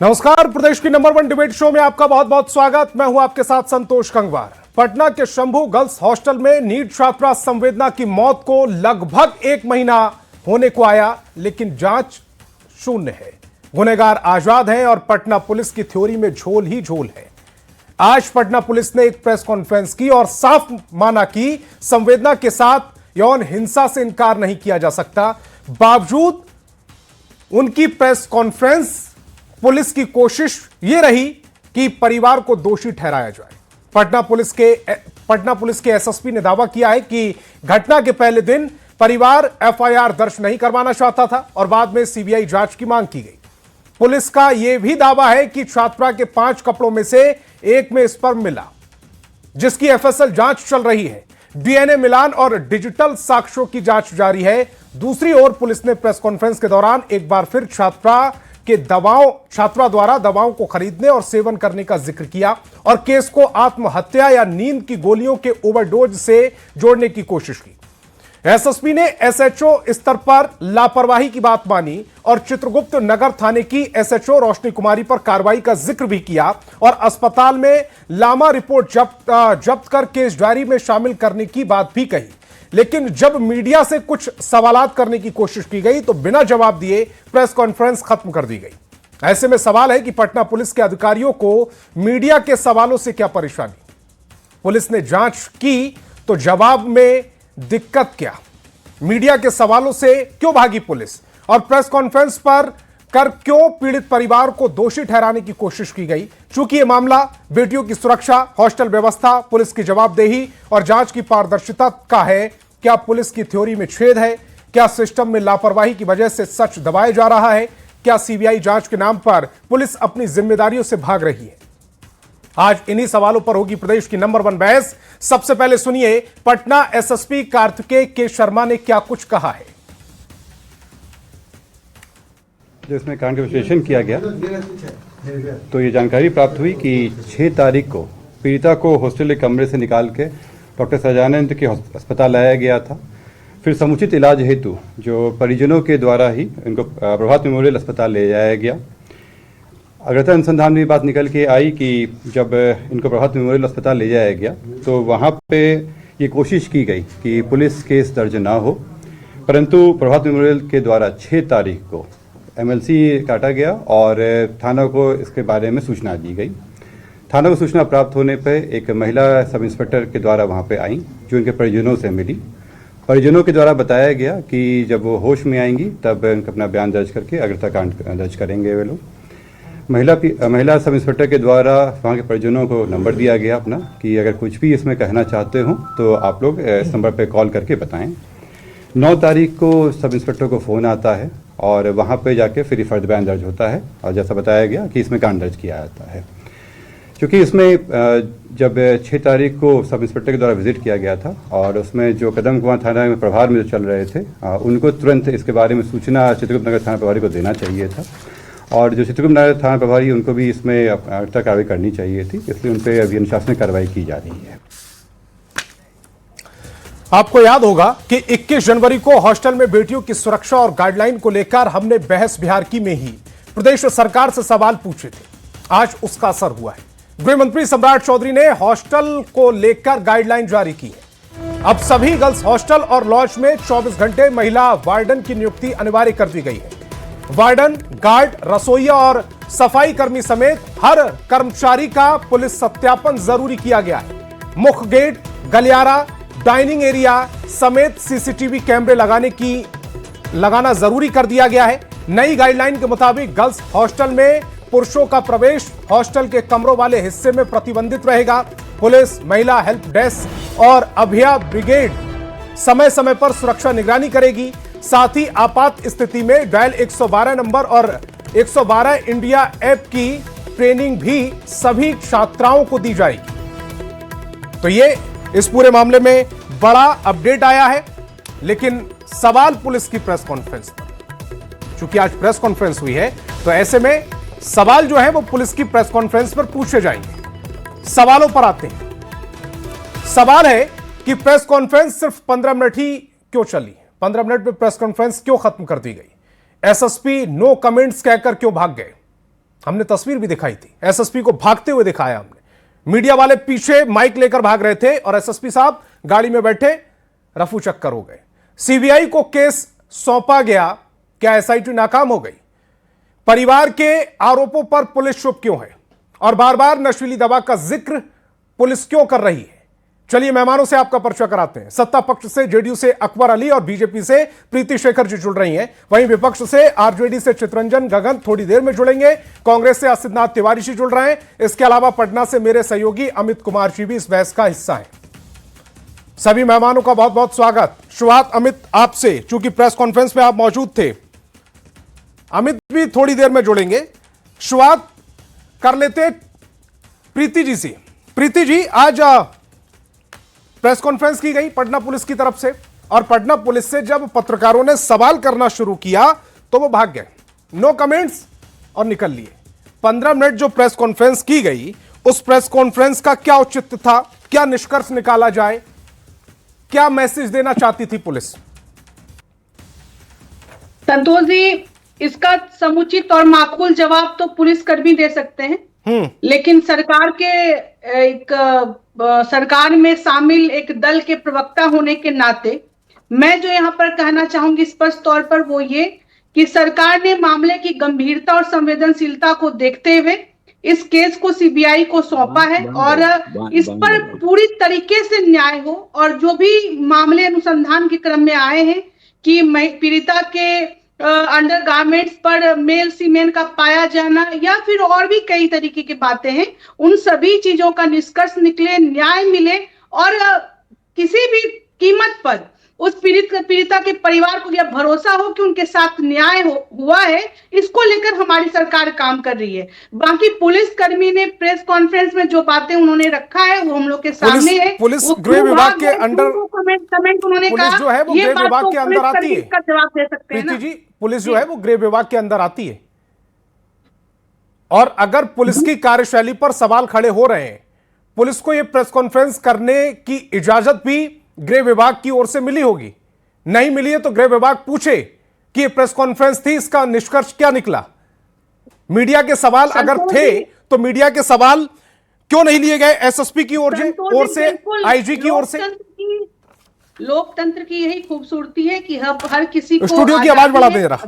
नमस्कार, प्रदेश की number 1 debate show में आपका बहुत बहुत स्वागत। मैं हूं आपके साथ संतोष कंगवार। पटना के शंभू गर्ल्स हॉस्टल में नीट छात्रा संवेदना की मौत को लगभग 1 महीना होने को आया, लेकिन जांच शून्य है। गुनहगार आजाद हैं और पटना पुलिस की थ्योरी में झोल ही झोल है। आज पटना पुलिस ने एक प्रेस कॉन्फ्रेंस की और साफ माना कि संवेदना के साथ यौन हिंसा से इनकार नहीं किया जा सकता। बावजूद उनकी प्रेस कॉन्फ्रेंस पुलिस की कोशिश यह रही कि परिवार को दोषी ठहराया जाए। पटना पुलिस के एसएसपी ने दावा किया है कि घटना के पहले दिन परिवार एफआईआर दर्ज नहीं करवाना चाहता था और बाद में सीबीआई जांच की मांग की गई। पुलिस का यह भी दावा है कि छात्रा के 5 कपड़ों में से एक में स्पर्म मिला, जिसकी एफएसएल जांच चल रही है। डीएनए मिलान और डिजिटल साक्ष्यों की जांच जारी है। दूसरी ओर पुलिस ने प्रेस कॉन्फ्रेंस के दौरान एक बार फिर छात्रा द्वारा दवाओं को खरीदने और सेवन करने का जिक्र किया और केस को आत्महत्या या नींद की गोलियों के ओवरडोज से जोड़ने की कोशिश की। एसएसपी ने एसएचओ स्तर पर लापरवाही की बात मानी और चित्रगुप्त नगर थाने की एसएचओ रोशनी कुमारी पर कार्रवाई का जिक्र भी किया और अस्पताल में लामा रिपोर्ट जब्त कर केस डायरी में शामिल करने की बात भी कही। लेकिन जब मीडिया से कुछ सवालात करने की कोशिश की गई तो बिना जवाब दिए प्रेस कॉन्फ्रेंस खत्म कर दी गई। ऐसे में सवाल है कि पटना पुलिस के अधिकारियों को मीडिया के सवालों से क्या परेशानी? पुलिस ने जांच की तो जवाब में दिक्कत क्या? मीडिया के सवालों से क्यों भागी पुलिस? और प्रेस कॉन्फ्रेंस पर कर क्यों पीड़ित परिवार को दोषी ठहराने की कोशिश की गई? चूंकि यह मामला बेटियों की सुरक्षा, हॉस्टल व्यवस्था, पुलिस की जवाबदेही और जांच की पारदर्शिता का है। क्या पुलिस की थ्योरी में छेद है? क्या सिस्टम में लापरवाही की वजह से सच दबाया जा रहा है? क्या सीबीआई जांच के नाम पर पुलिस अपनी जिम्मेदारियों से भाग रही है? आज इन्हीं सवालों पर होगी प्रदेश की नंबर 1 बहस। सबसे पहले सुनिए पटना एसएसपी कार्तिकेय के शर्मा ने क्या कुछ कहा है। जो इसमें कांड का विश्लेषण किया गया तो ये जानकारी प्राप्त हुई कि 6 तारीख को पीड़िता को हॉस्टल के कमरे से निकाल के डॉक्टर सजानंद के अस्पताल लाया गया था। फिर समुचित इलाज हेतु जो परिजनों के द्वारा ही इनको प्रभात मेमोरियल अस्पताल ले जाया गया। अग्रता अनुसंधान में बात निकल के आई कि जब इनको प्रभात मेमोरियल अस्पताल ले जाया गया तो वहाँ पे ये कोशिश की गई कि पुलिस केस दर्ज ना हो, परंतु प्रभात मेमोरियल के द्वारा 6 तारीख को एमएलसी काटा गया और थाना को इसके बारे में सूचना दी गई। थाना को सूचना प्राप्त होने पर एक महिला सब इंस्पेक्टर के द्वारा वहाँ पे आई, जो इनके परिजनों से मिली। परिजनों के द्वारा बताया गया कि जब वो होश में आएंगी तब इनका अपना बयान दर्ज करके अग्रता कांड दर्ज करेंगे वे लोग। महिला सब इंस्पेक्टर के द्वारा वहाँ के परिजनों को नंबर दिया गया अपना कि अगर कुछ भी इसमें कहना चाहते हो तो आप लोग इस नंबर पर कॉल करके बताएं। 9 तारीख को सब इंस्पेक्टर को फ़ोन आता है और वहाँ पे जाके फिर फर्द बयान दर्ज होता है और जैसा बताया गया कि इसमें कांड दर्ज किया जाता है। क्योंकि इसमें जब 6 तारीख को सब इंस्पेक्टर के द्वारा विजिट किया गया था और उसमें जो कदम कुआं थाना में प्रभार में जो चल रहे थे उनको तुरंत इसके बारे में सूचना चित्रगुप्त नगर थाना प्रभारी को देना चाहिए था और जो चित्रगुप्त नगर थाना प्रभारी उनको भी इसमें कार्रवाई करनी चाहिए थी, इसलिए उन पर अभी अनुशासनिक कार्रवाई की जा रही है। आपको याद होगा कि 21 जनवरी को हॉस्टल में बेटियों की सुरक्षा और गाइडलाइन को लेकर हमने बहस बिहार की में ही प्रदेश सरकार से सवाल पूछे थे। आज उसका असर हुआ है। गृह मंत्री सम्राट चौधरी ने हॉस्टल को लेकर गाइडलाइन जारी की है। अब सभी गर्ल्स हॉस्टल और लॉज में 24 घंटे महिला वार्डन की नियुक्ति अनिवार्य कर दी गई है। वार्डन, गार्ड, रसोइया और सफाई कर्मी समेत हर कर्मचारी का पुलिस सत्यापन जरूरी किया गया है। मुख्य गेट, गलियारा, डाइनिंग एरिया समेत सीसीटीवी कैमरे लगाना जरूरी कर दिया गया है। नई गाइडलाइन के मुताबिक गर्ल्स हॉस्टल में पुरुषों का प्रवेश हॉस्टल के कमरों वाले हिस्से में प्रतिबंधित रहेगा। पुलिस, महिला हेल्प डेस्क और अभया ब्रिगेड समय समय पर सुरक्षा निगरानी करेगी। साथ ही आपात स्थिति में डायल 112 नंबर और 112 इंडिया ऐप की ट्रेनिंग भी सभी छात्राओं को दी जाएगी। तो ये इस पूरे मामले में बड़ा अपडेट आया है। लेकिन सवाल पुलिस की प्रेस कॉन्फ्रेंस पर, चूंकि आज प्रेस कॉन्फ्रेंस हुई है तो ऐसे में सवाल जो है वो पुलिस की प्रेस कॉन्फ्रेंस पर पूछे जाएंगे। सवालों पर आते हैं। सवाल है कि प्रेस कॉन्फ्रेंस सिर्फ 15 मिनट ही क्यों चली? 15 मिनट में प्रेस कॉन्फ्रेंस क्यों खत्म कर दी गई? एसएसपी नो कमेंट्स कहकर क्यों भाग गए? हमने तस्वीर भी दिखाई थी, एसएसपी को भागते हुए दिखाया हमने। मीडिया वाले पीछे माइक लेकर भाग रहे थे और एसएसपी साहब गाड़ी में बैठे रफू चक्कर हो गए। सीबीआई को केस सौंपा गया, क्या एसआईटी नाकाम हो गई? परिवार के आरोपों पर पुलिस चुप क्यों है और बार बार नशीली दवा का जिक्र पुलिस क्यों कर रही है? चलिए मेहमानों से आपका परिचय कराते हैं। सत्ता पक्ष से जेडीयू से अकबर अली और बीजेपी से प्रीति शेखर जी जुड़ रही हैं, वहीं विपक्ष से आरजेडी से चितरंजन गगन थोड़ी देर में जुड़ेंगे, कांग्रेस से आसिफनाथ तिवारी जी जुड़ रहे हैं, इसके अलावा पटना से मेरे सहयोगी अमित कुमार जी भी इस बहस का हिस्सा हैं। सभी मेहमानों का बहुत बहुत स्वागत। शुरुआत अमित आपसे, चूंकि प्रेस कॉन्फ्रेंस में आप मौजूद थे, अमित भी थोड़ी देर में जुड़ेंगे। शुरुआत कर लेते प्रीति जी से। प्रीति जी, आज प्रेस कॉन्फ्रेंस की गई पटना पुलिस की तरफ से और पटना पुलिस से जब पत्रकारों ने सवाल करना शुरू किया तो वो भाग गए, नो कमेंट्स और निकल लिए। 15 मिनट जो प्रेस कॉन्फ्रेंस की गई, उस प्रेस कॉन्फ्रेंस का क्या औचित्य था, क्या निष्कर्ष निकाला जाए, क्या मैसेज देना चाहती थी पुलिस? संतोष जी, इसका समुचित और माकूल जवाब तो पुलिस कर्मी दे सकते हैं, लेकिन सरकार में शामिल एक दल के प्रवक्ता होने के नाते मैं जो यहाँ पर कहना चाहूंगी स्पष्ट तौर पर वो ये कि सरकार ने मामले की गंभीरता और संवेदनशीलता को देखते हुए इस केस को सीबीआई को सौंपा है और इस पर पूरी तरीके से न्याय हो और जो भी मामले अनुसंधान के क्रम में आए हैं कि पीड़िता के अंडरगारमेंट्स पर मेल सीमेन का पाया जाना या फिर और भी कई तरीके की बातें हैं, उन सभी चीजों का निष्कर्ष निकले, न्याय मिले और किसी भी कीमत पर उस पीड़िता के परिवार को यह भरोसा हो कि उनके साथ न्याय हुआ है, इसको लेकर हमारी सरकार काम कर रही है। बाकी पुलिस कर्मी ने प्रेस कॉन्फ्रेंस में जो बातें उन्होंने रखा है वो हम लोग के सामने है। पुलिस गृह विभाग के अंडर कमेंट उन्होंने कहा, जो है वो गृह विभाग के अंदर आती है, इसका जवाब दे सकते हैं ना जी। पुलिस जो है वो गृह विभाग के अंदर आती है और अगर पुलिस की कार्यशैली पर सवाल खड़े हो रहे हैं, पुलिस को यह प्रेस कॉन्फ्रेंस करने की इजाजत भी गृह विभाग की ओर से मिली होगी। नहीं मिली है तो गृह विभाग पूछे कि यह प्रेस कॉन्फ्रेंस थी, इसका निष्कर्ष क्या निकला। मीडिया के सवाल अगर थे तो मीडिया के सवाल क्यों नहीं लिए गए एसएसपी की ओर से, आईजी की ओर से? लोकतंत्र की यही खूबसूरती है कि हर किसी को स्टूडियो की आवाज बढ़ा दे रहा,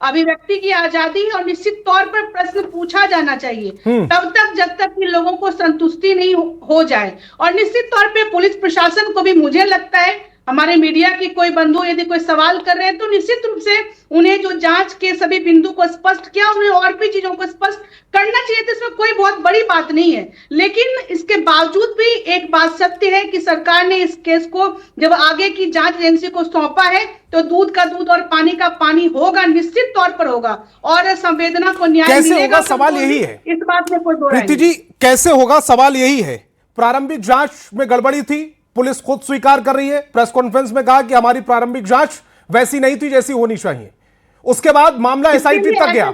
अभिव्यक्ति की आजादी और निश्चित तौर पर प्रश्न पूछा जाना चाहिए तब तक जब तक कि लोगों को संतुष्टि नहीं हो जाए। और निश्चित तौर पे पुलिस प्रशासन को भी, मुझे लगता है, हमारे मीडिया के कोई बंधु यदि कोई सवाल कर रहे हैं तो निश्चित रूप से उन्हें जो जांच के सभी बिंदु को स्पष्ट किया, उन्हें और भी चीजों को स्पष्ट करना चाहिए था। इसमें कोई बहुत बड़ी बात नहीं है, लेकिन इसके बावजूद भी एक बात सत्य है कि सरकार ने इस केस को जब आगे की जांच एजेंसी को सौंपा है तो दूध का दूध और पानी का पानी होगा, निश्चित तौर पर होगा और संवेदना को न्याय कैसे मिलेगा। होगा, सवाल यही है। इस बात में कोई दो राय प्रीति जी, कैसे होगा, सवाल यही है। प्रारंभिक जांच में गड़बड़ी थी, पुलिस खुद स्वीकार कर रही है, प्रेस कॉन्फ्रेंस में कहा कि हमारी प्रारंभिक जांच वैसी नहीं थी जैसी होनी चाहिए। उसके बाद मामला एसआईटी तक गया।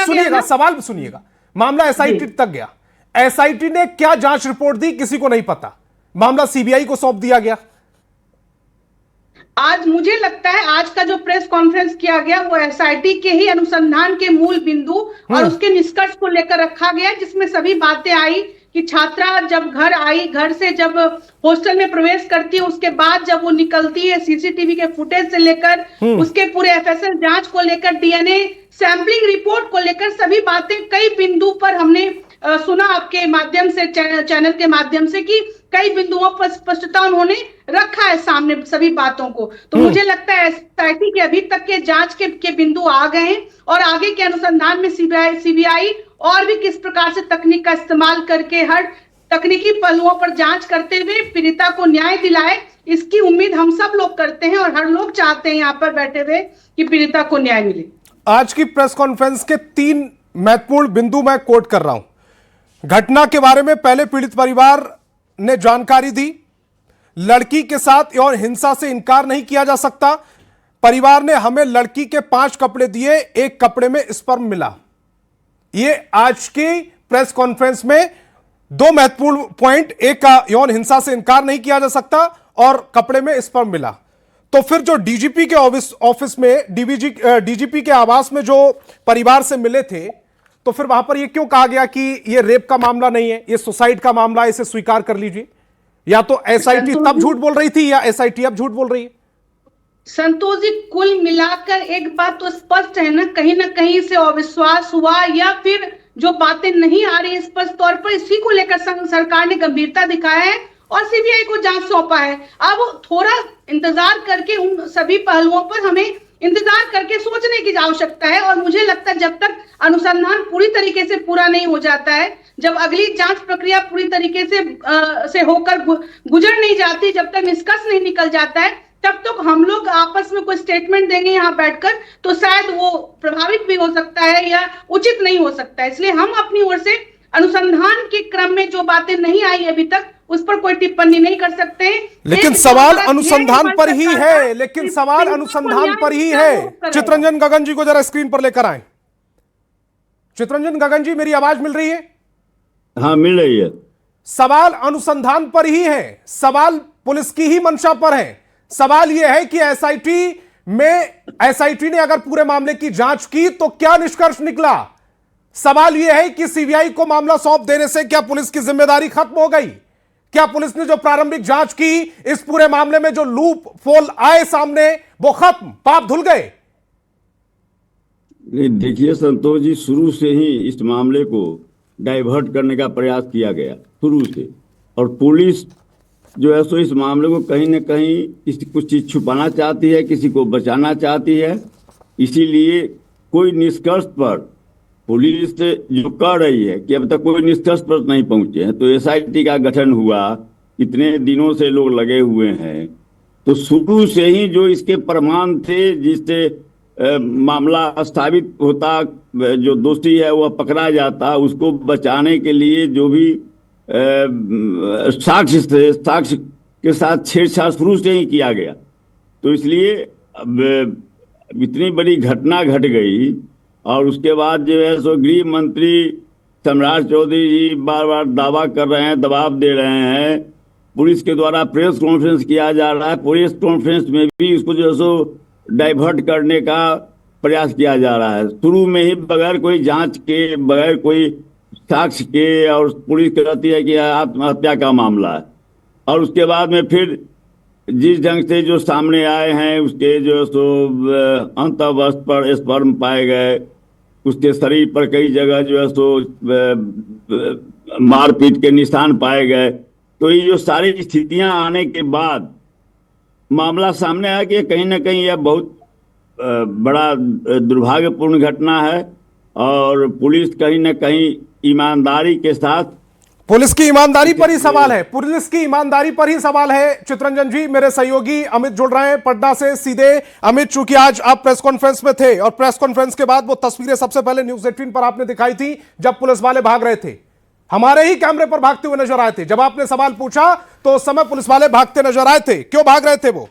सुनिएगा सवाल सुनिएगा, मामला एसआईटी तक गया। एसआईटी ने क्या जांच रिपोर्ट दी किसी को नहीं पता, मामला सीबीआई को सौंप दिया गया। आज मुझे लगता है आज का जो प्रेस कॉन्फ्रेंस किया गया वो एसआईटी के ही अनुसंधान के मूल बिंदु और उसके निष्कर्ष को लेकर रखा गया, जिसमें सभी बातें आई कि छात्रा जब घर आई, घर से जब हॉस्टल में प्रवेश करती है, उसके बाद जब वो निकलती है, सीसीटीवी के फुटेज से लेकर उसके पूरे एफएसएल जांच को लेकर, डीएनए सैंपलिंग रिपोर्ट को लेकर सभी बातें कई बिंदु पर हमने सुना आपके माध्यम से, चैनल के माध्यम से, कि कई बिंदुओं पर स्पष्टता उन्होंने रखा है सामने सभी बातों को। तो मुझे लगता है एसआईटी के अभी तक के जांच के बिंदु आ गए हैं और आगे के अनुसंधान में सीबीआई और भी किस प्रकार से तकनीक का इस्तेमाल करके हर तकनीकी पहलुओं पर जांच करते हुए पीड़िता को न्याय दिलाए, इसकी उम्मीद हम सब लोग करते हैं और हर लोग चाहते हैं यहाँ पर बैठे हुए कि पीड़िता को न्याय मिले। आज की प्रेस कॉन्फ्रेंस के 3 महत्वपूर्ण बिंदु मैं कोट कर रहा हूं। घटना के बारे में पहले पीड़ित परिवार ने जानकारी दी, लड़की के साथ यौन हिंसा से इनकार नहीं किया जा सकता। परिवार ने हमें लड़की के 5 कपड़े दिए, 1 कपड़े में स्पर्म मिला। ये आज की प्रेस कॉन्फ्रेंस में 2 महत्वपूर्ण पॉइंट, एक का यौन हिंसा से इनकार नहीं किया जा सकता और कपड़े में स्पर्म मिला। तो फिर जो डीजीपी के ऑफिस में डीजीपी के आवास में जो परिवार से मिले थे तो फिर वहां पर यह क्यों कहा गया कि यह रेप का मामला नहीं है, यह सुसाइड का मामला है, इसे स्वीकार कर लीजिए? या तो एसआईटी तब झूठ बोल रही थी या एसआईटी अब झूठ बोल रही है? संतोष जी, कुल मिलाकर एक बात तो स्पष्ट है ना कहीं से अविश्वास हुआ या फिर जो बातें नहीं आ रही स्पष्ट तौर पर, इसी को लेकर सरकार ने गंभीरता दिखाया है और सीबीआई को जांच सौंपा है। अब थोड़ा इंतजार करके उन सभी पहलुओं पर हमें इंतजार करके सोचने की आवश्यकता है। और मुझे लगता है जब तक अनुसंधान पूरी तरीके से पूरा नहीं हो जाता है, जब अगली जांच प्रक्रिया पूरी तरीके से होकर गुजर नहीं जाती, जब तक निष्कर्ष नहीं निकल जाता है, तब तक हम लोग आपस में कोई स्टेटमेंट देंगे यहाँ बैठकर तो शायद वो प्रभावित भी हो सकता है या उचित नहीं हो सकता है। इसलिए हम अपनी ओर से अनुसंधान के क्रम में जो बातें नहीं आई अभी तक उस पर कोई टिप्पणी नहीं कर सकते हैं। लेकिन सवाल अनुसंधान पर ही है, लेकिन सवाल अनुसंधान पर ही है। चित्रंजन गगन जी को जरा स्क्रीन पर लेकर आए। चित्रंजन गगन जी, मेरी आवाज मिल रही है? हाँ, मिल रही है। सवाल अनुसंधान पर ही है, सवाल पुलिस की ही मंशा पर है। सवाल यह है कि एसआईटी ने अगर पूरे मामले की जांच की तो क्या निष्कर्ष निकला? सवाल यह है कि सीबीआई को मामला सौंप देने से क्या पुलिस की जिम्मेदारी खत्म हो गई? क्या पुलिस ने जो प्रारंभिक जांच की, इस पूरे मामले में जो लूप फोल आए सामने, वो खत्म, पाप धुल गए? देखिए संतोष जी, शुरू से ही इस मामले को डाइवर्ट करने का प्रयास किया गया शुरू से, और पुलिस जो है सो इस मामले को कहीं न कहीं किसी कुछ चीज छुपाना चाहती है, किसी को बचाना चाहती है। इसीलिए कोई निष्कर्ष पर पुलिस जो कह रही है कि अब तक कोई निष्कर्ष पर नहीं पहुंचे हैं, तो एसआईटी का गठन हुआ, इतने दिनों से लोग लगे हुए हैं, तो शुरू से ही जो इसके प्रमाण थे जिससे मामला स्थापित होता, जो दोषी है वह पकड़ा जाता, उसको बचाने के लिए जो भी साक्ष्य के साथ छेड़छाड़ शुरू से ही किया गया। तो इसलिए अब इतनी बड़ी घटना घट गई और उसके बाद जो है सो गृह मंत्री सम्राट चौधरी जी बार बार दावा कर रहे हैं, दबाव दे रहे हैं, पुलिस के द्वारा प्रेस कॉन्फ्रेंस किया जा रहा है, प्रेस कॉन्फ्रेंस में भी उसको जो है सो डाइवर्ट करने का प्रयास किया जा रहा है। शुरू में ही बगैर कोई जांच के, बगैर कोई साक्ष्य के, और पुलिस कहती है कि आत्महत्या का मामला है, और उसके बाद में फिर जिस ढंग से जो सामने आए हैं उसके जो सो अंतःवस्त्र पर स्पर्म पाए गए, उसके शरीर पर कई जगह जो है सो मारपीट के निशान पाए गए, तो ये जो सारी स्थितियां आने के बाद मामला सामने आया कि कहीं ना कहीं यह बहुत बड़ा दुर्भाग्यपूर्ण घटना है, और पुलिस कहीं ना कहीं ईमानदारी के साथ, पुलिस की ईमानदारी पर ही सवाल है, पुलिस की ईमानदारी पर ही सवाल है। चित्रंजन जी, मेरे सहयोगी अमित जुड़ रहे हैं पटना से सीधे। अमित, चूंकि आज आप प्रेस कॉन्फ्रेंस में थे और प्रेस कॉन्फ्रेंस के बाद वो तस्वीरें सबसे पहले न्यूज़ 18 पर आपने दिखाई थी जब पुलिस वाले भाग रहे थे, हमारे ही कैमरे पर भागते हुए नजर आए थे। जब आपने सवाल पूछा तो उस समय पुलिस वाले भागते नजर आए थे, क्यों भाग रहे थे वो?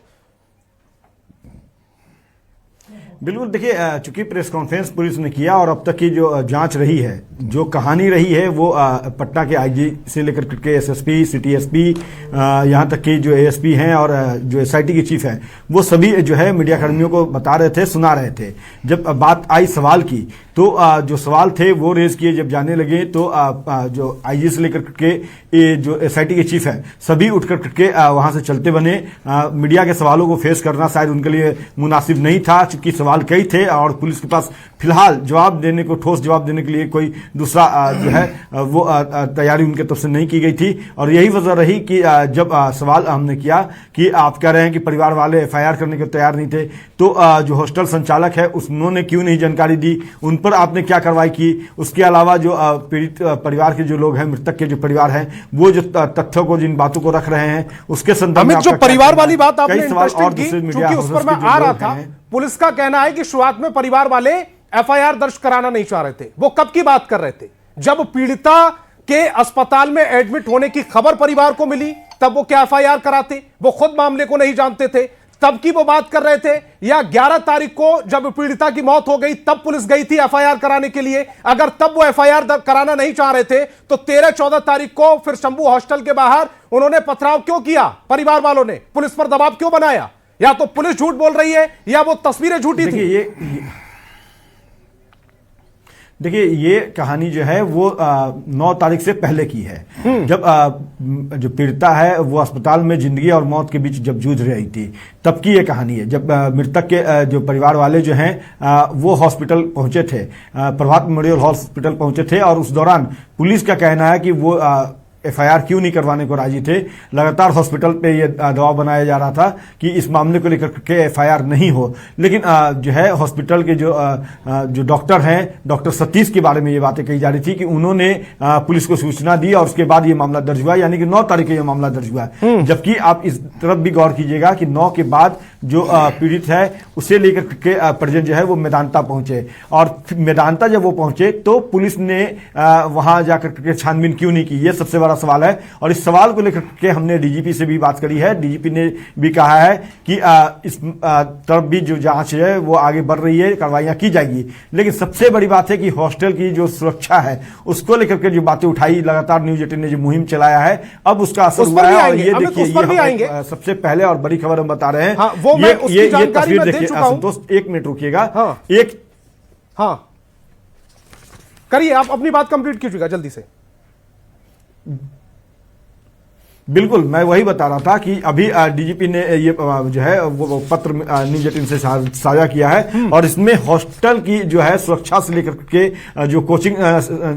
बिल्कुल, देखिए, चूंकि प्रेस कॉन्फ्रेंस पुलिस ने किया और अब तक की जो जांच रही है, जो कहानी रही है, वो पटना के आईजी से लेकर के एसएसपी, सिटी एसपी, यहाँ तक कि जो एएसपी हैं और जो एसआईटी के चीफ हैं, वो सभी जो है मीडिया कर्मियों को बता रहे थे, सुना रहे थे। जब बात आई सवाल की तो जो सवाल थे वो रेज किए जब जाने लगे, तो जो आईजी से लेकर के जो एसआईटी के चीफ हैं, सभी उठ कर के वहां से चलते बने। मीडिया के सवालों को फेस करना शायद उनके लिए मुनासिब नहीं था, चूंकि सवाल कई थे और पुलिस के पास फिलहाल जवाब देने को, ठोस जवाब देने के लिए कोई दूसरा जो है वो तैयारी उनके तरफ से नहीं की गई थी। और यही वजह रही कि जब सवाल हमने किया कि आप कह रहे हैं कि परिवार वाले एफआईआर करने के तैयार नहीं थे, तो जो हॉस्टल संचालक है उन्होंने क्यों नहीं जानकारी दी, उन पर आपने क्या कार्रवाई की? उसके अलावा जो पीड़ित परिवार के जो लोग हैं, मृतक के जो परिवार हैं, वो जो तथ्यों को, जिन बातों को रख रहे हैं, उसके संदर्भ में जो परिवार वाली बात आपने इंटरेस्टिंग की, क्योंकि उस पर मैं आ रहा था। पुलिस का कहना है कि शुरुआत में परिवार वाले एफआईआर दर्ज कराना नहीं चाह रहे थे। वो कब की बात कर रहे थे? जब पीड़िता के अस्पताल में एडमिट होने की खबर परिवार को मिली तब वो क्या एफआईआर कराते? वो खुद मामले को नहीं जानते थे, तब की वो बात कर रहे थे? या 11 तारीख को जब पीड़िता की मौत हो गई तब पुलिस गई थी एफआईआर कराने के लिए? अगर तब वो एफआईआर कराना नहीं चाह रहे थे तो 13-14 तारीख को फिर शंभू हॉस्टल के बाहर उन्होंने पथराव क्यों किया? परिवार वालों ने पुलिस पर दबाव क्यों बनाया? या तो पुलिस झूठ बोल रही है या वो तस्वीरें झूठी थी। देखिए ये कहानी जो है वो 9 तारीख से पहले की है, जब जो पीड़िता है वो अस्पताल में जिंदगी और मौत के बीच जब जूझ रही थी, तब की ये कहानी है। जब मृतक के जो परिवार वाले जो हैं वो हॉस्पिटल पहुंचे थे, प्रभात मेमोरियल हॉस्पिटल पहुंचे थे, और उस दौरान पुलिस का कहना है कि वो एफआईआर क्यों नहीं करवाने को राजी थे। लगातार हॉस्पिटल पे ये दबाव बनाया जा रहा था कि इस मामले को लेकर के एफआईआर नहीं हो, लेकिन जो है हॉस्पिटल के जो डॉक्टर हैं, डॉक्टर सतीश के बारे में ये बातें कही जा रही थी कि उन्होंने पुलिस को सूचना दी और उसके बाद ये मामला दर्ज हुआ, यानी कि 9 तारीख को ये मामला दर्ज हुआ। जबकि आप इस तरफ भी गौर कीजिएगा कि 9 के बाद जो पीड़ित है उसे लेकर के परिजन जो है वो मेदांता पहुंचे, और मेदांता जब वो पहुंचे तो पुलिस ने वहां जाकर के छानबीन क्यों नहीं की, ये सबसे बड़ा सवाल है। और इस सवाल को लेकर के हमने डीजीपी से भी बात करी है। डीजीपी ने भी कहा है कि इस तरफ भी जो जांच है वो आगे बढ़ रही है, कार्रवाइयां की जाएगी। लेकिन सबसे बड़ी बात है कि हॉस्टल की जो सुरक्षा है उसको लेकर के जो बातें उठाई, लगातार न्यूज 18 ने जो मुहिम चलाया है, अब उसका असर हुआ है। और ये देखिए, ये सबसे पहले और बड़ी खबर हम बता रहे हैं। ये तस्वीर देखिए संतोष, 1 मिनट रुकिएगा। करिए, आप अपनी बात कंप्लीट कीजिएगा जल्दी से। बिल्कुल, मैं वही बता रहा था कि अभी डीजीपी ने ये जो है वो पत्र न्यूज 18 से साझा किया है, और इसमें हॉस्टल की जो है सुरक्षा से लेकर के जो कोचिंग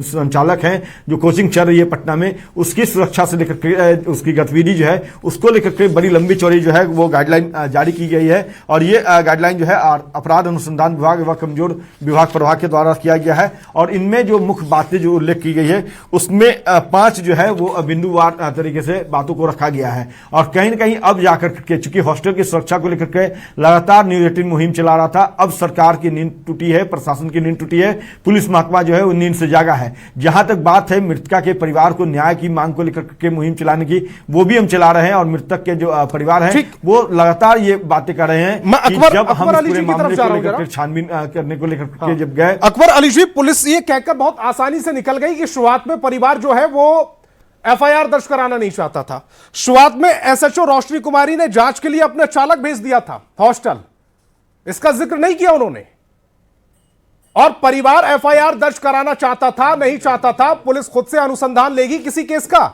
संचालक हैं, जो कोचिंग चल रही है पटना में, उसकी सुरक्षा से लेकर के उसकी गतिविधि जो है उसको लेकर के बड़ी लंबी चौड़ी जो है वो गाइडलाइन जारी की गई है। और ये गाइडलाइन जो है अपराध अनुसंधान विभाग व कमजोर विभाग प्रभाग के द्वारा किया गया है। और इनमें जो मुख्य बातें जो उल्लेख की गई है उसमें 5 जो है वो बिंदुवार तरीके से बातों को रखा गया है। और कहीं न कहीं अब जाकर के, चूंकि हॉस्टल की सुरक्षा को लेकर के लगातार न्यूज 18 मुहिम चला रहा था, अब सरकार की नींद टूटी है, प्रशासन की नींद टूटी है, पुलिस महकमा जो है वो नींद से जागा है। जहां तक बात है मृतका के परिवार को न्याय की मांग को लेकर के मुहिम चलाने की, वो भी हम चला रहे हैं। और मृतक के जो परिवार है वो लगातार ये बातें कर रहे हैं कि जब हम पूरे मामले को लेकर छानबीन करने को लेकर के जब गए, अकबर अली जी, पुलिस ये कहकर बहुत आसानी से निकल गई कि शुरुआत में परिवार जो है वो एफआईआर दर्ज कराना नहीं चाहता था। शुरुआत में एसएचओ रोशनी कुमारी ने जांच के लिए अपना चालक भेज दिया था हॉस्टल, इसका जिक्र नहीं किया उन्होंने। और परिवार एफआईआर दर्ज कराना चाहता था, नहीं चाहता था, पुलिस खुद से अनुसंधान लेगी किसी केस का।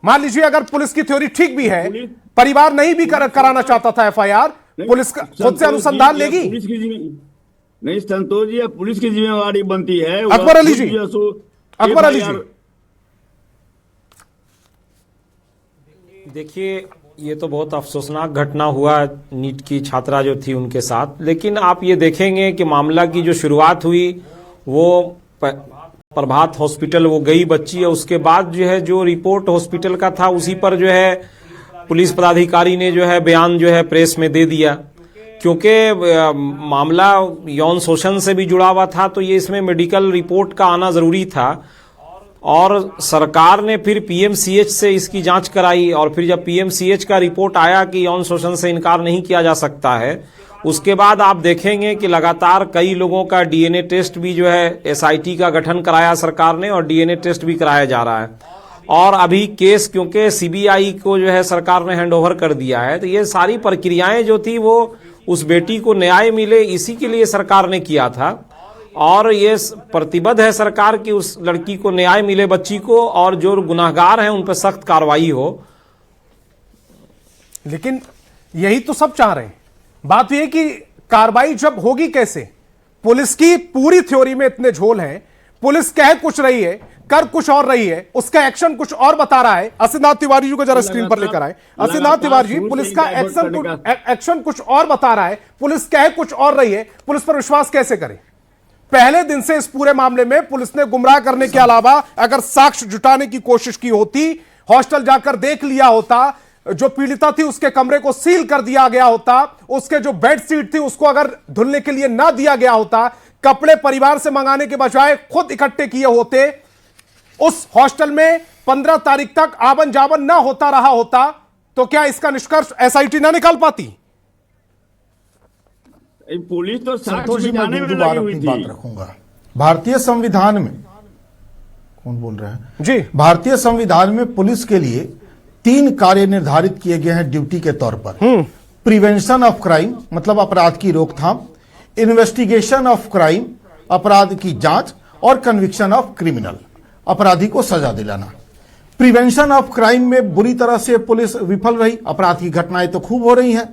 मान लीजिए अगर पुलिस की थ्योरी ठीक भी है, परिवार नहीं भी कराना चाहता था एफआईआर, पुलिस खुद से अनुसंधान लेगी। नहीं संतोष जी, पुलिस की जिम्मेवारी बनती है। अकबर अली जी, अकबर अली जी, देखिए ये तो बहुत अफसोसनाक घटना हुआ नीट की छात्रा जो थी उनके साथ, लेकिन आप ये देखेंगे कि मामला की जो शुरुआत हुई वो प्रभात हॉस्पिटल वो गई बच्ची है, उसके बाद जो है जो रिपोर्ट हॉस्पिटल का था उसी पर जो है पुलिस पदाधिकारी ने जो है बयान जो है प्रेस में दे दिया। क्योंकि मामला यौन शोषण से भी जुड़ा हुआ था तो ये इसमें मेडिकल रिपोर्ट का आना जरूरी था। और सरकार ने फिर पीएमसीएच से इसकी जांच कराई, और फिर जब पीएमसीएच का रिपोर्ट आया कि यौन शोषण से इनकार नहीं किया जा सकता है, उसके बाद आप देखेंगे कि लगातार कई लोगों का डीएनए टेस्ट भी जो है एसआईटी का गठन कराया सरकार ने, और डीएनए टेस्ट भी कराया जा रहा है। और अभी केस क्योंकि सीबीआई को जो है सरकार ने हैंडओवर कर दिया है, तो ये सारी प्रक्रियाएं जो थी वो उस बेटी को न्याय मिले इसी के लिए सरकार ने किया था। और ये प्रतिबद्ध है सरकार की उस लड़की को न्याय मिले, बच्ची को, और जो गुनाहगार हैं उन पर सख्त कार्रवाई हो। लेकिन यही तो सब चाह रहे हैं। बात यह कि कार्रवाई जब होगी कैसे? पुलिस की पूरी थ्योरी में इतने झोल हैं, पुलिस कह कुछ रही है, कर कुछ और रही है, उसका एक्शन कुछ और बता रहा है। असिनाथ तिवारी जी को जरा स्क्रीन पर लेकर आए। असिनाथ तिवारी जी, पुलिस का एक्शन कुछ और बता रहा है, पुलिस कह कुछ और रही है, पुलिस पर विश्वास कैसे करें? पहले दिन से इस पूरे मामले में पुलिस ने गुमराह करने के अलावा अगर साक्ष्य जुटाने की कोशिश की होती, हॉस्टल जाकर देख लिया होता, जो पीड़िता थी उसके कमरे को सील कर दिया गया होता, उसके जो बेड शीट थी उसको अगर धुलने के लिए ना दिया गया होता, कपड़े परिवार से मंगाने के बजाय खुद इकट्ठे किए होते, उस हॉस्टल में 15 तारीख तक आवन जावन ना होता रहा होता, तो क्या इसका निष्कर्ष एसआईटी ना निकाल पाती? पुलिस तो संतोष जी, मैं दोबारा अपनी बात रखूंगा। भारतीय संविधान में, कौन बोल रहे हैं जी, भारतीय संविधान में पुलिस के लिए 3 कार्य निर्धारित किए गए हैं ड्यूटी के तौर पर। प्रिवेंशन ऑफ क्राइम, मतलब अपराध की रोकथाम, इन्वेस्टिगेशन ऑफ क्राइम, अपराध की जांच, और कन्विक्शन ऑफ क्रिमिनल, अपराधी को सजा दिलाना। प्रिवेंशन ऑफ क्राइम में बुरी तरह से पुलिस विफल रही, अपराध की घटनाएं तो खूब हो रही हैं।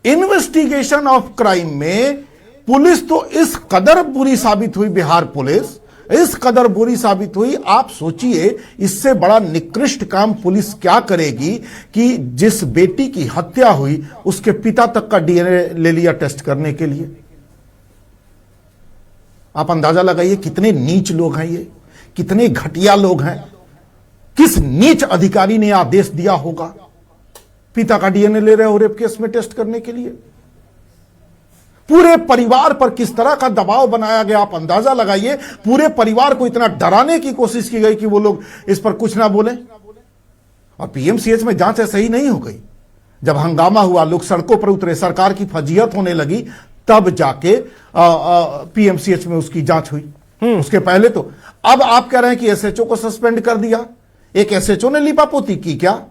इन्वेस्टिगेशन ऑफ क्राइम में पुलिस तो इस कदर बुरी साबित हुई, बिहार पुलिस इस कदर बुरी साबित हुई, आप सोचिए इससे बड़ा निकृष्ट काम पुलिस क्या करेगी कि जिस बेटी की हत्या हुई उसके पिता तक का डीएनए ले लिया टेस्ट करने के लिए। आप अंदाजा लगाइए कितने नीच लोग हैं ये, कितने घटिया लोग हैं। किस नीच अधिकारी ने आदेश दिया होगा पिता का डीएनए ले रहे हो रेप केस में टेस्ट करने के लिए। पूरे परिवार पर किस तरह का दबाव बनाया गया, आप अंदाजा लगाइए। पूरे परिवार को इतना डराने की कोशिश की गई कि वो लोग इस पर कुछ ना बोले। और पीएमसीएच में जांच ऐसे ही नहीं हो गई। जब हंगामा हुआ, लोग सड़कों पर उतरे, सरकार की फजीहत होने लगी, तब जाके पीएमसीएच में उसकी जांच हुई। उसके पहले तो अब आप कह रहे हैं कि एसएचओ को सस्पेंड कर दिया। एक एसएचओ ने लीपापोती की क्या?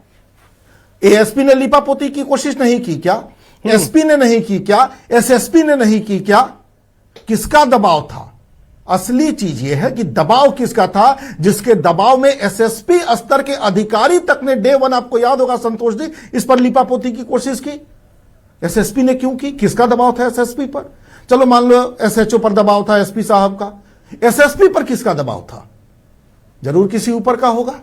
एएसपी ने लीपापोती की कोशिश नहीं की क्या? एसपी ने नहीं की क्या? एसएसपी ने नहीं की क्या? किसका दबाव था? असली चीज यह है कि दबाव किसका था, जिसके दबाव में एसएसपी स्तर के अधिकारी तक ने डे वन, आपको याद होगा संतोष जी, इस पर लीपापोती की कोशिश की। एसएसपी ने क्यों की? किसका दबाव था एसएसपी पर? चलो मान लो एसएचओ पर दबाव था, एसपी साहब का। एसएसपी पर किसका दबाव था? जरूर किसी ऊपर का होगा।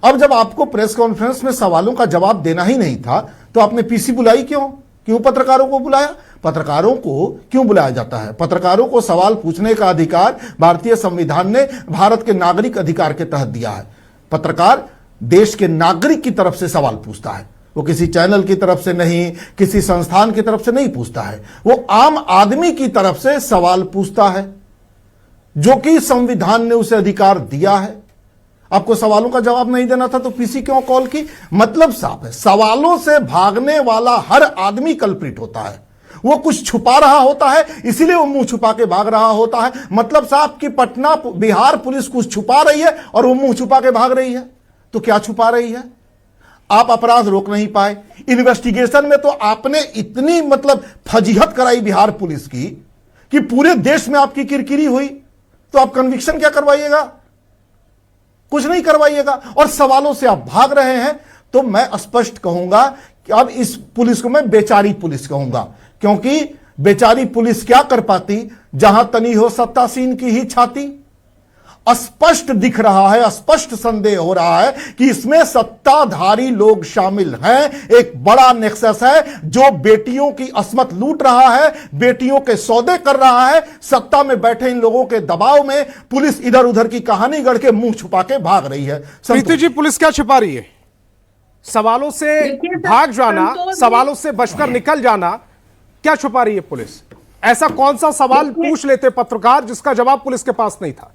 अब जब आपको प्रेस कॉन्फ्रेंस में सवालों का जवाब देना ही नहीं था तो आपने पीसी बुलाई क्यों? क्यों पत्रकारों को बुलाया? पत्रकारों को क्यों बुलाया जाता है? पत्रकारों को सवाल पूछने का अधिकार भारतीय संविधान ने भारत के नागरिक अधिकार के तहत दिया है। पत्रकार देश के नागरिक की तरफ से सवाल पूछता है, वो किसी चैनल की तरफ से नहीं, किसी संस्थान की तरफ से नहीं पूछता है, वो आम आदमी की तरफ से सवाल पूछता है, जो कि संविधान ने उसे अधिकार दिया है। आपको सवालों का जवाब नहीं देना था तो पीसी क्यों कॉल की? मतलब साफ है, सवालों से भागने वाला हर आदमी कल्प्रिट होता है। वो कुछ छुपा रहा होता है, इसीलिए वो मुंह छुपा के भाग रहा होता है। मतलब साहब कि पटना बिहार पुलिस कुछ छुपा रही है और वो मुंह छुपा के भाग रही है। तो क्या छुपा रही है? आप अपराध रोक नहीं पाए। इन्वेस्टिगेशन में तो आपने इतनी मतलब फजीहत कराई बिहार पुलिस की कि पूरे देश में आपकी किरकिरी हुई। तो आप कन्विक्शन क्या करवाइएगा? कुछ नहीं करवाइएगा। और सवालों से आप भाग रहे हैं। तो मैं स्पष्ट कहूंगा कि अब इस पुलिस को मैं बेचारी पुलिस कहूंगा, क्योंकि बेचारी पुलिस क्या कर पाती जहां तनी हो सत्तासीन की ही छाती। स्पष्ट दिख रहा है, स्पष्ट संदेह हो रहा है कि इसमें सत्ताधारी लोग शामिल हैं। एक बड़ा नेक्सस है जो बेटियों की अस्मत लूट रहा है, बेटियों के सौदे कर रहा है। सत्ता में बैठे इन लोगों के दबाव में पुलिस इधर उधर की कहानी गढ़ के मुंह छुपा के भाग रही है। प्रीति जी, पुलिस क्या छिपा रही है? सवालों से भाग जाना, सवालों से बचकर निकल जाना, क्या छुपा रही है पुलिस? ऐसा कौन सा सवाल पूछ लेते पत्रकार जिसका जवाब पुलिस के पास नहीं था?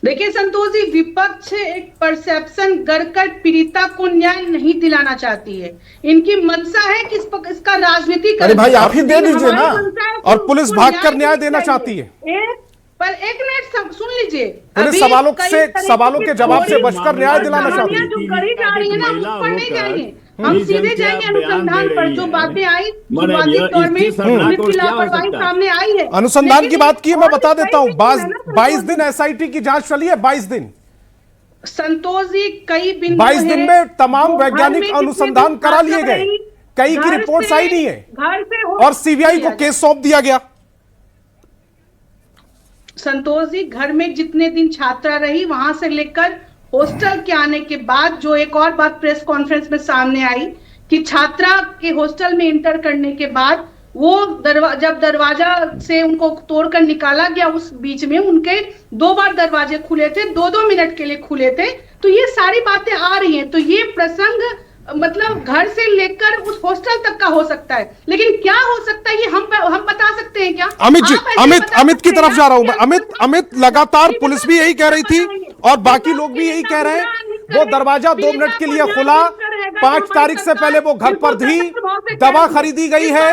देखिए संतोष जी, विपक्ष एक परसेप्शन गढ़कर पीड़िता को न्याय नहीं दिलाना चाहती है। इनकी मंशा है कि इसका राजनीति। अरे भाई आप ही दे दीजिए ना। और पुलिस भागकर न्याय देना चाहती है। पर एक मिनट सुन लीजिए, पुलिस सवालों के जवाब से बचकर न्याय दिलाना चाहती है। जो करी जा रही है ना, उस पर नहीं जाएंगे हम, सीधे जाएंगे अनुसंधान पर। जो बातें आई शुरुआती दौर में पुलिस की लापरवाही सामने आई है। अनुसंधान की बात की मैं बता देता हूं, 22 दिन एसआईटी की जांच चली है। 22 दिन संतोष जी, कई बिंदु 22 दिन में तमाम वैज्ञानिक अनुसंधान करा लिए गए, कई की रिपोर्ट्स आई नहीं है और सीबीआई को केस सौंप दिया गया। संतोष जी, घर में जितने दिन छात्रा रही, वहां से लेकर हॉस्टल के आने के बाद जो एक और बात प्रेस कॉन्फ्रेंस में सामने आई कि छात्रा के हॉस्टल में इंटर करने के बाद वो जब दरवाजा से उनको तोड़कर निकाला गया, उस बीच में उनके 2 बार दरवाजे खुले थे, 2-2 मिनट के लिए खुले थे। तो ये सारी बातें आ रही हैं। तो ये प्रसंग मतलब घर से लेकर उस हॉस्टल तक का हो सकता है, लेकिन क्या हो सकता है ये हम बता सकते हैं क्या? अमित जी, अमित की तरफ जा रहा हूं मैं। अमित लगातार पुलिस भी यही कह रही थी और बाकी लोग भी यही कह रहे हैं, वो दरवाजा 2 मिनट के लिए खुला, 5 तारीख से पहले वो घर पर थी, दवा खरीदी गई है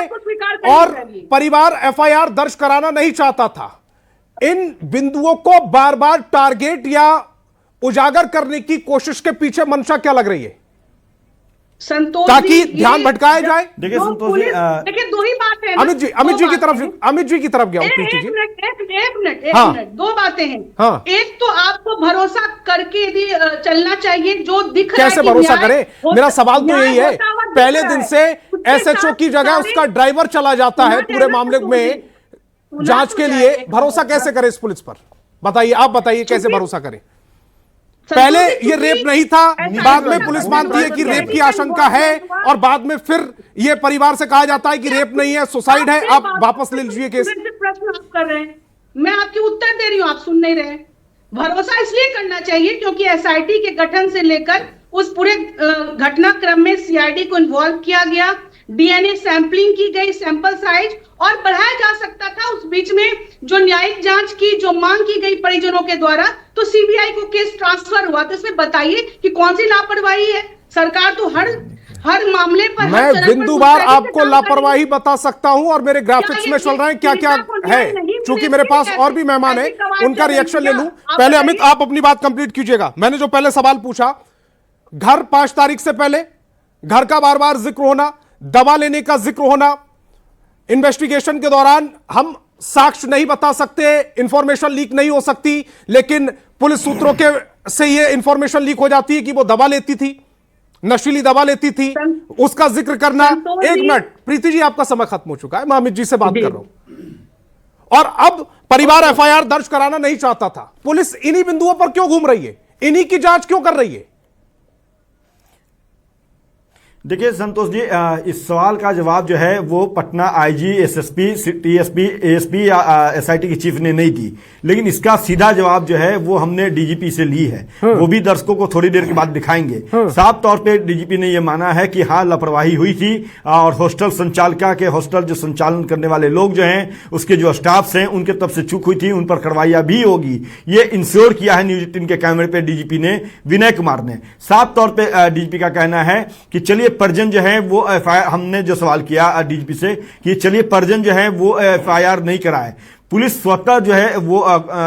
और परिवार एफआईआर दर्ज कराना नहीं चाहता था। इन बिंदुओं को बार बार टारगेट या उजागर करने की कोशिश के पीछे मंशा क्या लग रही है? संतोष ताकि ध्यान भटकाया जाए। देखिए संतोष जी, देखिए 2 ही बात बात है ना, अमित जी की तरफ गया हूं प्रीति जी। एक हाँ। मिनट, दो बातें हैं। हाँ। एक तो आपको भरोसा करके यदि चलना चाहिए, जो दिख रहा है कैसे कि भरोसा न्याय करे? मेरा सवाल तो न्याय यही है, होता हुआ दिख पहले रहा दिन है। से उसके एसएचओ साथ की जगह सारे- उसका ड्राइवर चला जाता है पूरे मामले में, जांच के लिए भरोसा कैसे करे इस पुलिस पर? बताइए, आप बताइए कैसे भरोसा करें? पहले ये रेप नहीं था, बाद में पुलिस मानती है कि रेप की आशंका है, और बाद में फिर ये परिवार से कहा जाता है कि रेप नहीं है, सुसाइड है। आप वापस ले लीजिए केस। प्रश्न आप कर रहे हैं, मैं आपके उत्तर दे रही हूं, आप सुन नहीं रहे। भरोसा इसलिए करना चाहिए क्योंकि एसआईटी के गठन से लेकर उस पूरे घटनाक्रम में सीआईडी को इन्वॉल्व किया गया, डीएनए सैंपलिंग की गई, सैंपल साइज और बढ़ाया जा सकता था। उस बीच में जो न्यायिक जांच की जो मांग की गई परिजनों के द्वारा, तो सीबीआई को केस ट्रांसफर हुआ। तो इसमें बताइए कि कौन सी लापरवाही है? सरकार तो हर मामले पर, हर मैं चरण पर बिंदुवार मुस्तैदी से आपको काम लापरवाही बता सकता हूं, और मेरे ग्राफिक्स में चल रहे हैं क्या क्या है। चूंकि मेरे पास और भी मेहमान है, उनका रिएक्शन ले लूं। पहले अमित, आप अपनी बात कंप्लीट कीजिएगा। मैंने जो पहले सवाल पूछा, घर 5 तारीख से पहले घर का बार बार जिक्र होना, दवा लेने का जिक्र होना, इन्वेस्टिगेशन के दौरान हम साक्ष्य नहीं बता सकते, इंफॉर्मेशन लीक नहीं हो सकती, लेकिन पुलिस सूत्रों के से ये इंफॉर्मेशन लीक हो जाती है कि वो दवा लेती थी, नशीली दवा लेती थी, उसका जिक्र करना। एक मिनट प्रीति जी, आपका समय खत्म हो चुका है, मैं अमित जी से बात कर रहा हूं। और अब परिवार एफआईआर दर्ज कराना नहीं चाहता था, पुलिस इन्हीं बिंदुओं पर क्यों घूम रही है? इन्हीं की जांच क्यों कर रही है? देखिए संतोष जी, इस सवाल का जवाब जो है वो Patna IG, SSP, TSP, ASP या एसआईटी की चीफ ने नहीं दी, लेकिन इसका सीधा जवाब जो है वो हमने डीजीपी से ली है। वो भी दर्शकों को थोड़ी देर के बाद दिखाएंगे। साफ तौर पे डीजीपी ने ये माना है कि हाँ, लापरवाही हुई थी, और हॉस्टल संचालिका के, हॉस्टल जो संचालन करने वाले लोग जो हैं, उसके जो स्टाफ्स हैं, उनके तरफ से चूक हुई थी, उन पर कार्रवाई भी होगी। ये इंश्योर किया है न्यूज 18 के कैमरे पे डीजीपी ने, विनय कुमार ने। साफ तौर पे डीजीपी का कहना है कि चलिए परिजन जो है वो एफआईआर, हमने जो सवाल किया डीजीपी से कि चलिए परिजन जो है वो एफआईआर नहीं कराए, पुलिस स्वतः जो है वो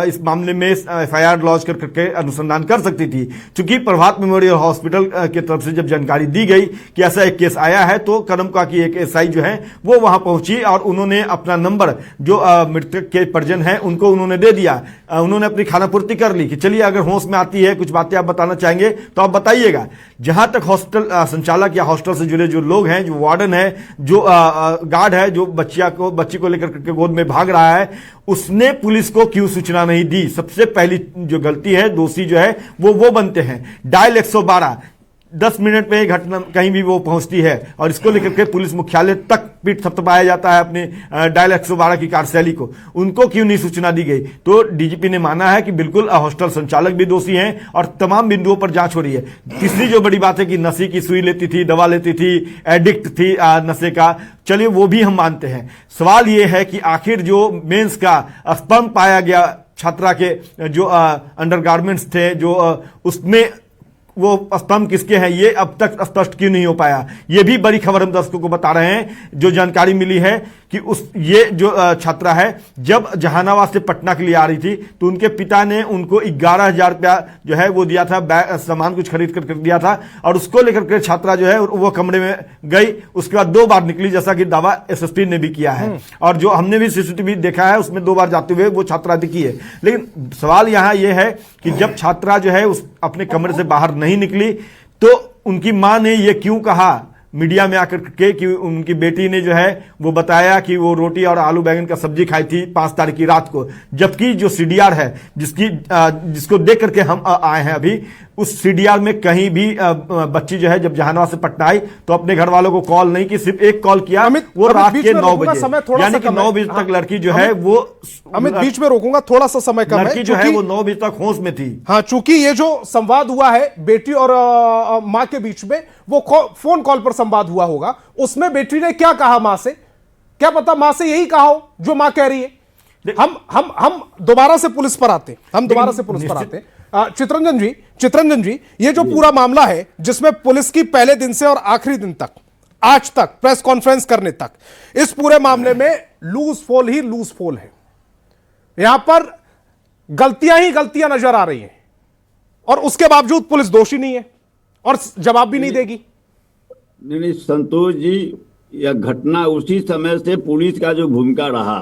इस मामले में एफआईआर लॉन्च करके अनुसंधान कर सकती थी। चूंकि प्रभात मेमोरियल हॉस्पिटल की तरफ से जब जानकारी दी गई कि ऐसा एक केस आया है, तो कदमका की एक एसआई जो है वो वहां पहुंची और उन्होंने अपना नंबर जो मृतक के परिजन है उनको उन्होंने दे दिया। उन्होंने अपनी खानापूर्ति कर ली कि चलिए अगर होश में आती है, कुछ बातें आप बताना चाहेंगे तो आप बताइएगा। जहां तक हॉस्टल संचालक या हॉस्टल से जुड़े जो लोग हैं, जो वार्डन है, जो गार्ड है, जो बच्ची को लेकर के गोद में भाग रहा है, उसने पुलिस को क्यों सूचना नहीं दी? सबसे पहली जो गलती है, दोषी जो है वो बनते हैं। डायल 112 10 मिनट में घटना कहीं भी वो पहुंचती है, और इसको लेकर के पुलिस मुख्यालय तक पीठ थपथपाया जाता है अपने डायल 112 की कार्यशैली को। उनको क्यों नहीं सूचना दी गई? तो डीजीपी ने माना है कि बिल्कुल हॉस्टल संचालक भी दोषी हैं और तमाम बिंदुओं पर जांच हो रही है। तीसरी जो बड़ी बात है कि नशे की सुई लेती थी, दवा लेती थी, एडिक्ट थी नशे का, चलिए वो भी हम मानते हैं। सवाल ये है कि आखिर जो मेंस का स्पर्म पाया गया छात्रा के जो अंडरगारमेंट्स थे, जो उसमें वो स्पर्म किसके हैं, ये अब तक स्पष्ट क्यों नहीं हो पाया? ये भी बड़ी खबर हम दर्शकों को बता रहे हैं। जो जानकारी मिली है कि ये जो छात्रा है, जब जहानाबाद से पटना के लिए आ रही थी, तो उनके पिता ने उनको 11,000 रुपया जो है वो दिया था, सामान कुछ खरीद कर दिया था, और उसको लेकर के छात्रा जो है वो कमरे में गई। उसके बाद 2 बार निकली, जैसा कि दावा एसएसपी ने भी किया है, और जो हमने भी सीसीटीवी देखा है उसमें 2 बार जाते हुए वो छात्रा दिखी है। लेकिन सवाल यहां ये है कि जब छात्रा जो है उस अपने कमरे से बाहर नहीं निकली, तो उनकी मां ने ये क्यों कहा मीडिया में आकर के कि उनकी बेटी ने जो है वो बताया कि वो रोटी और आलू बैंगन का सब्जी खाई थी 5 तारीख की रात को, जबकि जो सीडीआर है जिसको देख करके हम आए हैं अभी, उस सीडीआर में कहीं भी बच्ची जो है जब जहानाबाद से पटना आई तो अपने घर वालों को कॉल नहीं की, सिर्फ एक कॉल किया, वो रात के 9 बजे, यानी कि 9 बजे तक लड़की जो है वो, अमित बीच में रोकूंगा, थोड़ा सा समय कम है, लड़की जो है वो 9 बजे तक होश में थी। हाँ, चूंकि ये जो संवाद हुआ है बेटी और मां के बीच में, वो फोन कॉल पर संवाद हुआ होगा, उसमें बेटी ने क्या कहा मां से, क्या पता मां से यही कहा हो जो मां कह रही है। हम दोबारा से पुलिस पर आते हैं। चित्रंजन जी, ये जो पूरा मामला है जिसमें पुलिस की पहले दिन से और आखिरी दिन तक, आज तक प्रेस कॉन्फ्रेंस करने तक, इस पूरे मामले में लूज फोल है। यहां पर गलतियां ही गलतियां नजर आ रही हैं, और उसके बावजूद पुलिस दोषी नहीं है और जवाब भी नहीं देगी। नहीं संतोष जी, या घटना उसी समय से पुलिस का जो भूमिका रहा,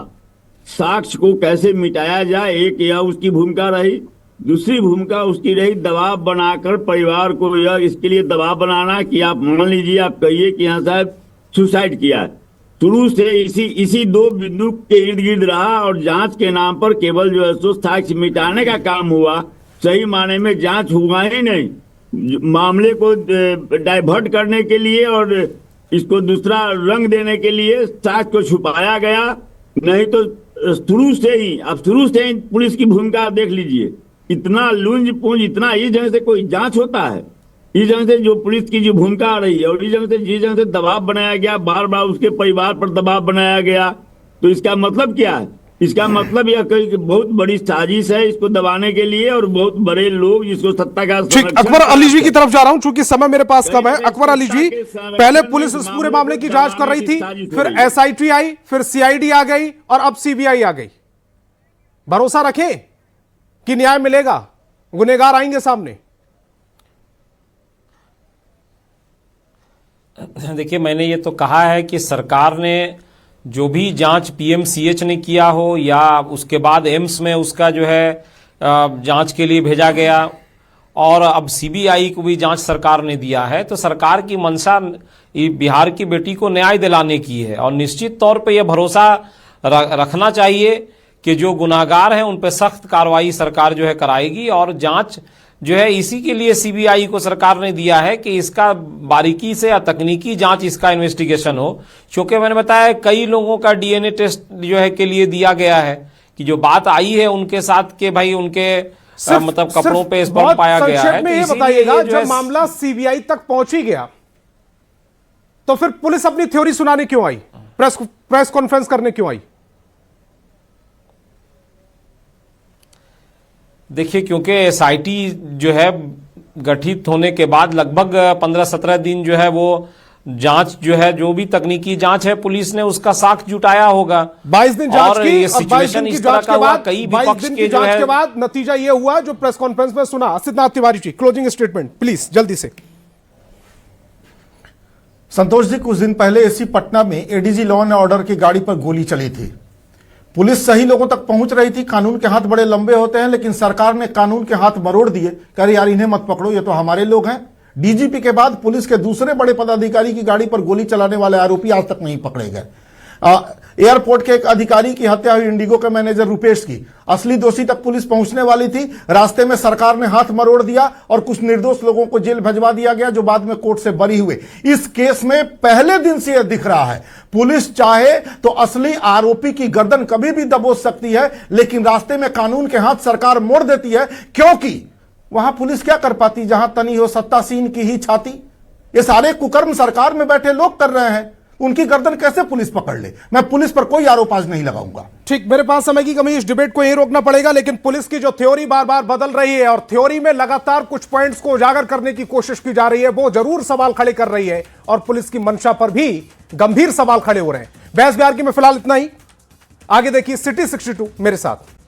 साक्ष्य को कैसे मिटाया जाए, एक यह उसकी भूमिका रही। दूसरी भूमिका उसकी रही दबाव बनाकर परिवार को यह इसके लिए दबाव बनाना कि आप मान लीजिए, आप कहिए कि हाँ साहब सुसाइड किया है। शुरू से इसी दो बिंदु के इर्द गिर्द रहा और जांच के नाम पर केवल जो है सो साक्ष्य मिटाने का काम हुआ। सही माने में जांच हुआ ही नहीं, मामले को डाइवर्ट करने के लिए और इसको दूसरा रंग देने के लिए साक्ष्य को छुपाया गया। नहीं तो शुरू से ही पुलिस की भूमिका आप देख लीजिए, इतना लूंज पूंज, इतना इस ढंग से कोई जांच होता है? इस ढंग से जो पुलिस की जो भूमिका आ रही है और इस ढंग से दबाव बनाया गया, बार बार उसके परिवार पर दबाव बनाया गया, तो इसका मतलब क्या है? इसका मतलब यह कि बहुत बड़ी साजिश है इसको दबाने के लिए और बहुत बड़े लोग जिसको सत्ता का। ठीक, अकबर अली जी की तरफ जा रहा हूं चूंकि समय मेरे पास कम है। अकबर अली जी, पहले पुलिस इस पूरे मामले की जांच कर रही थी, फिर एसआईटी आई, फिर सीआईडी आ गई और अब सीबीआई आ गई। भरोसा रखें कि न्याय मिलेगा, गुनहगार आएंगे सामने? देखिए, मैंने ये तो कहा है कि सरकार ने जो भी जांच पीएमसीएच ने किया हो या उसके बाद एम्स में उसका जो है जांच के लिए भेजा गया और अब सीबीआई को भी जांच सरकार ने दिया है, तो सरकार की मंशा बिहार की बेटी को न्याय दिलाने की है। और निश्चित तौर पे यह भरोसा रखना चाहिए कि जो गुनाहगार हैं उन पर सख्त कार्रवाई सरकार जो है कराएगी। और जांच जो है इसी के लिए सीबीआई को सरकार ने दिया है कि इसका बारीकी से या तकनीकी जांच, इसका इन्वेस्टिगेशन हो। क्योंकि मैंने बताया कई लोगों का डीएनए टेस्ट जो है के लिए दिया गया है कि जो बात आई है उनके साथ के भाई उनके मतलब कपड़ों पे स्पर्म पाया गया है। में ये बताइएगा, जब मामला सीबीआई तक पहुंच ही गया तो फिर पुलिस अपनी थ्योरी सुनाने क्यों आई, प्रेस कॉन्फ्रेंस करने क्यों आई? देखिए, क्योंकि एसआईटी जो है गठित होने के बाद लगभग 15-17 दिन जो है वो जांच जो है, जो भी तकनीकी जांच है, पुलिस ने उसका साक्ष्य जुटाया होगा। 22 दिन जांच और की, ये सिचुएशन इस तरह का हुआ, कई विपक्ष के जो है के बाद नतीजा ये हुआ जो प्रेस कॉन्फ्रेंस में सुना। Siddhnath Tiwari ji, closing statement please जल्दी से। संतोष जी, कुछ दिन पहले एसी पटना में एडीजी लॉ एंड ऑर्डर की गाड़ी पर गोली चली थी। पुलिस सही लोगों तक पहुंच रही थी। कानून के हाथ बड़े लंबे होते हैं, लेकिन सरकार ने कानून के हाथ मरोड़ दिए। कह रही यार इन्हें मत पकड़ो, ये तो हमारे लोग हैं। डीजीपी के बाद पुलिस के दूसरे बड़े पदाधिकारी की गाड़ी पर गोली चलाने वाले आरोपी आज तक नहीं पकड़े गए। एयरपोर्ट के एक अधिकारी की हत्या हुई, इंडिगो के मैनेजर रुपेश की। असली दोषी तक पुलिस पहुंचने वाली थी, रास्ते में सरकार ने हाथ मरोड़ दिया और कुछ निर्दोष लोगों को जेल भिजवा दिया गया जो बाद में कोर्ट से बरी हुए। इस केस में पहले दिन से यह दिख रहा है, पुलिस चाहे तो असली आरोपी की गर्दन कभी भी दबोच सकती है, लेकिन रास्ते में कानून के हाथ सरकार मोड़ देती है। क्योंकि वहां पुलिस क्या कर पाती जहां तनी हो सत्तासीन की ही छाती। ये सारे कुकर्म सरकार में बैठे लोग कर रहे हैं, उनकी गर्दन कैसे पुलिस पकड़ ले? मैं पुलिस पर कोई आरोप आज नहीं लगाऊंगा। ठीक, मेरे पास समय की कमी, इस डिबेट को यहीं रोकना पड़ेगा। लेकिन पुलिस की जो थ्योरी बार बार बदल रही है और थ्योरी में लगातार कुछ पॉइंट्स को उजागर करने की कोशिश की जा रही है, वो जरूर सवाल खड़े कर रही है और पुलिस की मंशा पर भी गंभीर सवाल खड़े हो रहे हैं। बहस बिहार की में फिलहाल इतना ही। आगे देखिए सिटी 62 मेरे साथ।